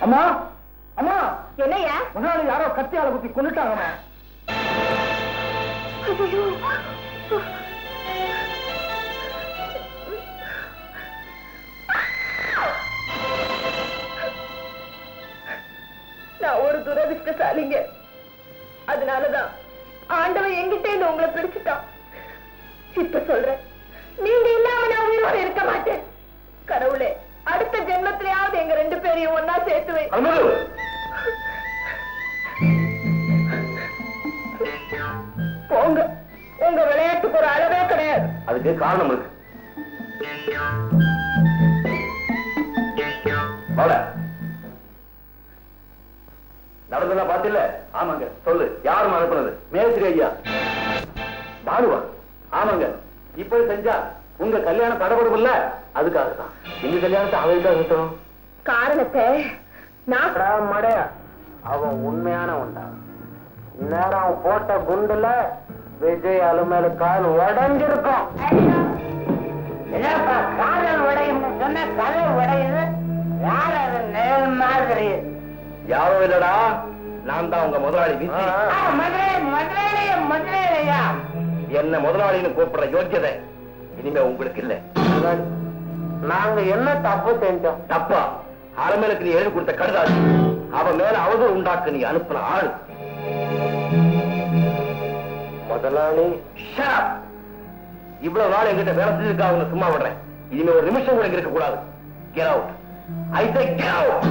அம்மா அம்மா, என்னையா? முதலாளி யாரோ கத்தியால குத்தி கொண்டுட்டாங்கம்மா. நான் ஒரு துரதிஷ்டசாலிங்க. அதனாலதான் ஆண்டவன் எங்கிட்ட இருந்து உங்களை பிடிச்சிட்டான். இப்ப சொல்றேன், நீங்க இல்லாம நான் உயிரோடு இருக்க மாட்டேன். கடவுளே, அடுத்த ஜென்மத்திலேயாவது எங்க 2 பேரையும் ஒன்னா சேர்த்து வை. போங்க, உங்க விளையாட்டுக்கு ஒரு அளவே கிடையாது. அதுக்கு காரணம் இருக்கு. நடந்ததா பாத்தில? ஆமாங்க. சொல்லு, யாரும் அனுப்புனது? மேஸ்திரி ஐயா. பாருவா? ஆமாங்க. இப்படி செஞ்சா உங்க கல்யாணம் தடபடும் இல்ல, அதுக்காகத்தான். எங்க கல்யாணத்தை அவளுக்காக இருக்கணும். காரணத்தை நான் மடைய அவன் உண்மையான உண்டா? நேரம் போட்ட குண்டுல விஜய் அலுமேலு கால் உடைஞ்சிருக்கும். காதல் உடையும்னு சொன்ன கதை உடையுது. யார் அது? நேர் மாதிரி யாரும் இல்லடா, நான் தான் உங்க முதலாளி. முதலாளியா? என்ன முதலாளின்னு கூப்பிடுற யோக்கியதை இனிமே உங்களுக்கு இல்ல. நாங்க என்ன தப்பு செஞ்சோம்? தப்பா? அலமேலுக்கு நீ எழுதி கொடுத்த கடுதாசி, அவன் மேல அவதூறு உண்டாக்க நீ அனுப்புன ஆளு. முதலாளி, இவ்வளவு நாள் எங்கிட்ட வேலை செஞ்சிருக்கா அவங்க சும்மா விடுறேன். இனிமே ஒரு நிமிஷம் கூட இருக்க கூடாது. Get out. I say get out.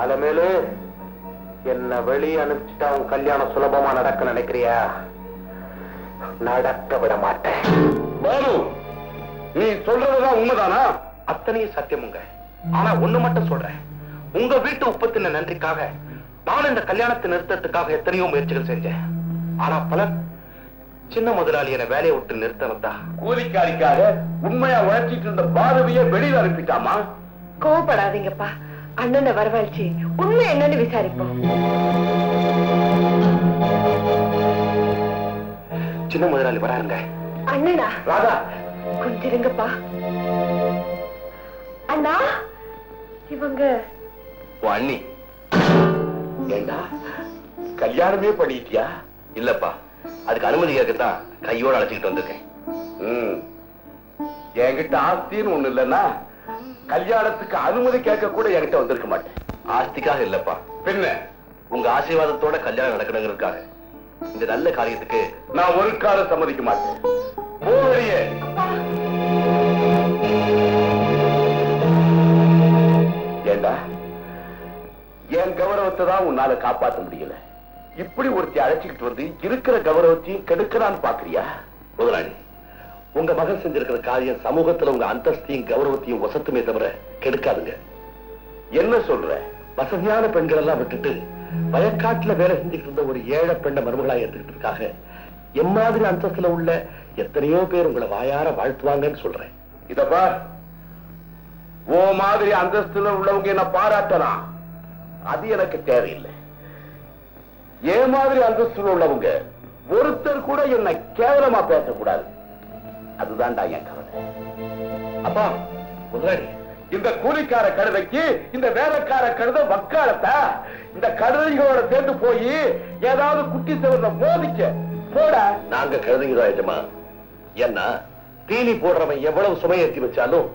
Alamelu, என்ன வெளியே அனுப்பிச்சுட்டா உன் கல்யாணம் சுலபமா நடக்க நினைக்கிறியா? நடக்க விட மாட்டேன். பாலு, நீ சொல்றதுதான் உண்மைதானா? அத்தனையும் சத்தியமுங்க. ஆனா ஒண்ணு மட்டும் சொல்றேன், உங்க வீட்டு உப்பத்தின நன்றிக்காக நான் இந்த கல்யாணத்தை நிறுத்தத்துக்காக எத்தனையோ முயற்சிகள் செஞ்சேன். ஆனா பலர் சின்ன முதலாளி என வேலையை விட்டு நிறுத்தனதா கூலிக்காரிக்காக உண்மையா உழைச்சிட்டு இருந்த பாரதியை வெளியில அனுப்பிட்டாமா? கோவப்படாதீங்கப்பா. அண்ணனை வரவழைச்சு உண்மை என்னன்னு விசாரிப்போம். சின்ன முதலாளி வராருங்க. அண்ணனா? ராதா, கொஞ்சம் இருங்கப்பா. அண்ணா, இவங்க அண்ணி. ஏண்டா, கல்யாணமே பண்ணிட்டியா? இல்லப்பா, அதுக்கு அனுமதி கேட்கத்தான் கையோட அழைச்சிக்கிட்டு வந்திருக்கேன். என்கிட்ட ஆஸ்தின்னு ஒண்ணு இல்லன்னா கல்யாணத்துக்கு அனுமதி கேட்க கூட என்கிட்ட வந்திருக்க மாட்டேன். ஆஸ்திக்காக இல்லப்பா, பின்ன உங்க ஆசீர்வாதத்தோட கல்யாணம் நடக்கணுங்கிறதுக்காக. இந்த நல்ல காரியத்துக்கு நான் ஒரு காலம் சம்மதிக்க மாட்டேன். போவரியே. ஏண்டா, என் கௌரவத்தை தான் உன்னால காப்பாற்ற முடியல. இப்படி ஒருத்தி அழைச்சிக்கிட்டு வந்து இருக்கிற கௌரவத்தையும் கெடுக்கிறான்னு பாக்குறியா? முதலாளி, உங்க மகன் செஞ்சிருக்கிற காரியம் சமூகத்துல உங்க அந்தஸ்தையும் கௌரவத்தையும் வசத்துமே தவிர கெடுக்காதுங்க. என்ன சொல்ற? வசதியான பெண்கள் எல்லாம் விட்டுட்டு வயக்காட்டுல வேலை செஞ்சுட்டு இருந்த ஒரு ஏழை பெண்ணை மருமகளா எடுத்துக்கிட்டு இருக்காங்க. எம்மாதிரி அந்தஸ்துல உள்ள எத்தனையோ பேர் உங்களை வாயார வாழ்த்துவாங்கன்னு சொல்றேன். இதப்பா, ஓ மாதிரி அந்தஸ்துல உள்ளவங்க என்ன பாராட்டலாம், அது எனக்கு தேவையில்லை. ஏ மாதிரி அந்தஸ்துல உள்ளவங்க ஒருத்தர் கூட என்ன கேவலமா பேசக்கூடாது. அதுதான்டா என் கவலை. அப்பா முதலாளி, இந்த கூலிக்கார கழுதைக்கு இந்த வேலைக்கார கழுதை வக்காலத்தா? இந்த கழுதைகளோட சேர்ந்து போய் ஏதாவது குட்டி செவர்ல மோதிக்க போட. நாங்க கழுதைங்கதான் ஏஜமா. ஏன்னா தீனி போடுறவன் எவ்வளவு சுமையேற்றி வச்சாலும்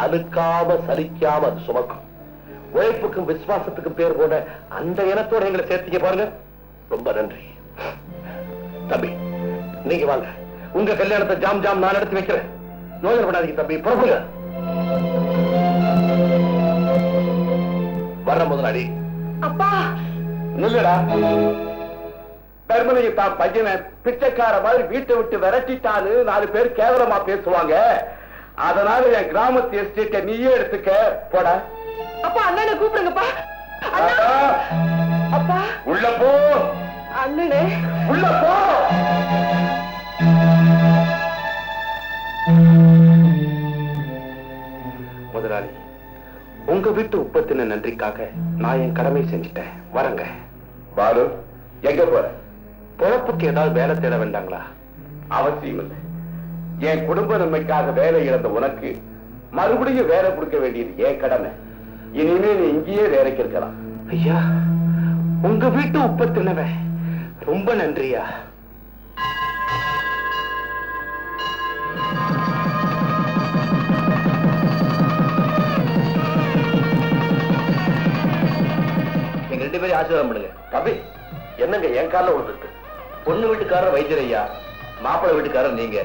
அழுக்காம சலிக்காம அது சுமக்கும். உழைப்புக்கும் விசுவாசத்துக்கும் பேர் போன அந்த இனத்தோட எங்களை சேர்த்திக்க பாருங்க. ரொம்ப நன்றி. தம்பி, நீங்க வாங்க. உங்க கல்யாணத்தை ஜாம் ஜாம் நான் எடுத்து வைக்கிறேன். நோய் பண்ணாதீங்க தம்பி, புறப்புங்க. வர்ற முதலாளி. அப்பா இல்லடா, தர்மலிங்க தான் பையனை பிச்சைக்கார மாதிரி வீட்டை விட்டு விரட்டிட்டான்னு 4 பேர் கேவலமா பேசுவாங்க. அதனால என் கிராமத்து எஸ்டேட்டை நீயே எடுத்துக்க போட. அப்பா, அண்ணனை கூப்பிடுங்கப்பா. அப்பா, உள்ள போ. அண்ணனே, உள்ள போ. முதலாளி, உங்க வீட்டு உப்பத்தின நன்றிக்காக நான் என் கடமை செஞ்சுட்டேன். வரங்க. பாலு, எங்க போற? பொழப்புக்கு ஏதாவது வேலை தேட வேண்டாங்களா? அவசியம் இல்லை. என் குடும்ப நன்மைக்காக வேலை இழந்த உனக்கு மறுபடியும் வேலை கொடுக்க வேண்டியது என் கடமை. இனிமே நீ இங்கேயே வேலைக்கு இருக்கலாம். ஐயா, உங்க வீட்டு உப்ப தின்னவன் ரொம்ப நன்றியா. நீங்க 2 பேரும் ஆசீர்வாதம் பண்ணுங்க. தம்பி, என்னங்க என் காலில் விழுந்துருக்கு? பொண்ணு வீட்டுக்காரர் வைத்தியர் ஐயா, மாப்பிள்ளை வீட்டுக்காரர் நீங்க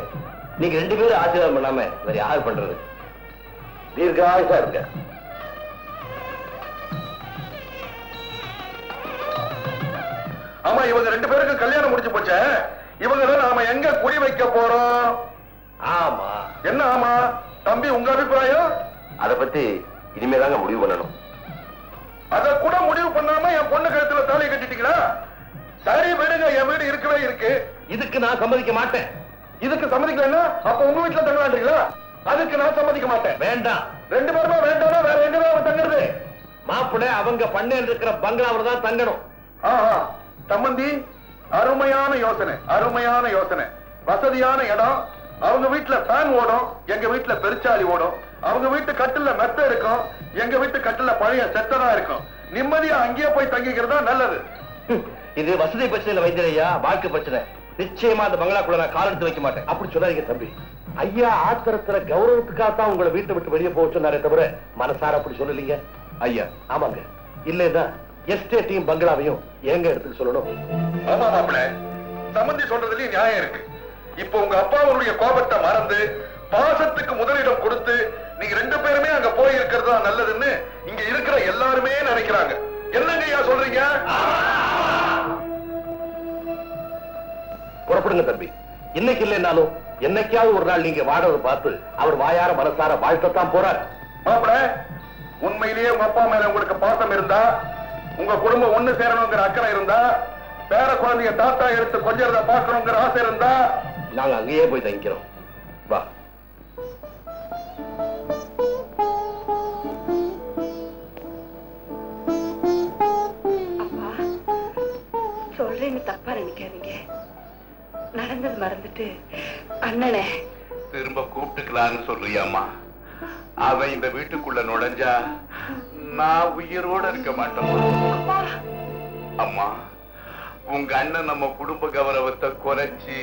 2 பேரும் ஆசீர்வாதம் பண்ணாம வேற யார் பண்றது? தீர்காயுசா இருக்க. ஆமா, இவங்க 2 பேருக்கும் கல்யாணம் முடிச்சு போச்சே, இவங்க நாம எங்க குடி வைக்க போறோம்? ஆமா. என்ன ஆமா தம்பி, உங்க அபிப்பிராயம்? அத பத்தி இனிமேதாங்க முடிவு பண்ணணும். அத கூட முடிவு பண்ணாம என் பொண்ணு கழுத்துல தாலி கட்டிட்டீங்களா? சரி விடுங்க, என் வீடு இருக்கவே இருக்கு. இதுக்கு நான் சம்மதிக்க மாட்டேன். இதுக்கு சம்மதிக்கலன்னா அப்ப உங்க வீட்டுல தங்கலான்றீங்களா? அதுக்கு நான் சம்மதிக்க மாட்டேன். வேண்டாம். 2 பேருமே வேண்டாம்னா வேற எங்க தான் தங்குறது? மாப்பிள்ளை அவங்க பண்ணையில் இருக்கிற பங்களாவில் தான் தங்கணும். ஆஹா, சம்பந்தி, அருமையான யோசனை, அருமையான யோசனை. வசதியான இடம், அவங்க வீட்டுல ஃபேன் ஓடும், எங்க வீட்டுல பெருச்சாலி ஓடும். அவங்க வீட்டு கட்டில மெத்த இருக்கும், எங்க வீட்டு கட்டில பழைய செத்தனா இருக்கும். நிம்மதியா அங்கேயே போய் தங்கிக்கிறதா நல்லது. இது வசதி பிரச்சனை இல்ல வைத்தியர் ஐயா, வாழ்க்கை பிரச்சனை. நிச்சயமா அந்த பங்களாக்குள்ள நான் கால் எடுத்து வைக்க மாட்டேன். அப்படி சொல்லாதீங்க தம்பி. ஐயா ஆத்திரத்துல கௌரவத்துக்காகத்தான் உங்களை வீட்டை விட்டு வெளியே போக சொன்னாரே தவிர மனசார அப்படி சொல்லலீங்க. ஐயா ஆமாங்க, இல்லைதான் எஸ்டேட்டையும் பங்களாவையும் எங்க இடத்துக்கு சொல்லணும். ஆமா மாப்பிள்ள, சம்பந்தி சொல்றதுலயும் நியாயம் இருக்கு. இப்போ உங்க அப்பாவுடைய கோபத்தை மறந்து பாசத்துக்கு முதலிடம் கொடுத்து நீங்க 2 பேருமே அங்க போய் இருக்கிறது தான் நல்லதுன்னு இங்க இருக்கிற எல்லாருமே நினைக்கிறாங்க. என்னங்க ஐயா சொல்றீங்க? புறப்படுங்க தம்பி. இன்னைக்கு இல்லைன்னாலும் என்னைக்காவது ஒரு நாள் நீங்க வாடகை பார்த்து அவர் வாயார மனசார வாழ்த்தத்தான் போறார். மாப்பிள்ள, உண்மையிலேயே உங்க அப்பா மேல உங்களுக்கு பாசம் இருந்தா, உங்க குடும்பம் ஒண்ணு சேரணுங்கிற அக்கறை இருந்தா, பேர குழந்தைய தாத்தா எடுத்து கொஞ்சம் பார்க்கணுங்கிற ஆசை இருந்தா, நாங்க அங்கேயே போய் தங்கிக்கிறோம். வா. அப்பா, சொல்றேன்னு தப்பா நினைக்காதீங்க. நடந்தது மறந்துட்டு அண்ணனே திரும்ப கூப்பிட்டுக்கலான்னு சொல்றியாமா? அவன் இந்த வீட்டுக்குள்ள நுழைஞ்சா நான் உயிரோட இருக்க மாட்டேன். அம்மா, உங்க அண்ணன் நம்ம குடும்ப கௌரவத்தை குறைச்சி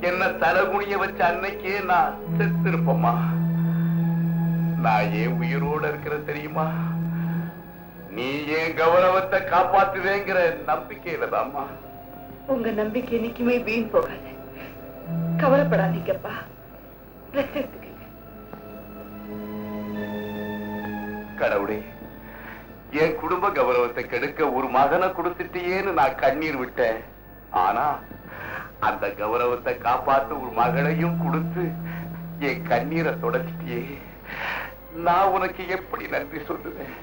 என்ன தலைகுனிய வச்ச அன்னைக்கே நான் செத்து இருப்பம்மா. நான் ஏன் உயிரோட இருக்கிற தெரியுமா? நீ ஏன் கௌரவத்தை காப்பாத்துவேங்கிற நம்பிக்கையில தான்மா. உங்க நம்பிக்கை என்னைக்குமே வீண் போகாது. கவலைப்படாதீங்கப்பா. ரெஸ்ட் எடுத்துக்கங்க. கடவுளே, என் குடும்ப கௌரவத்தை கெடுக்க ஒரு மகனை கொடுத்துட்டேன்னு நான் கண்ணீர் விட்டேன். ஆனா அந்த கௌரவத்தை காப்பாத்து ஒரு மகளையும் கொடுத்து என் கண்ணீரை தொடச்சிட்டியே. நான் உனக்கு எப்படி நன்றி சொல்லுவேன்?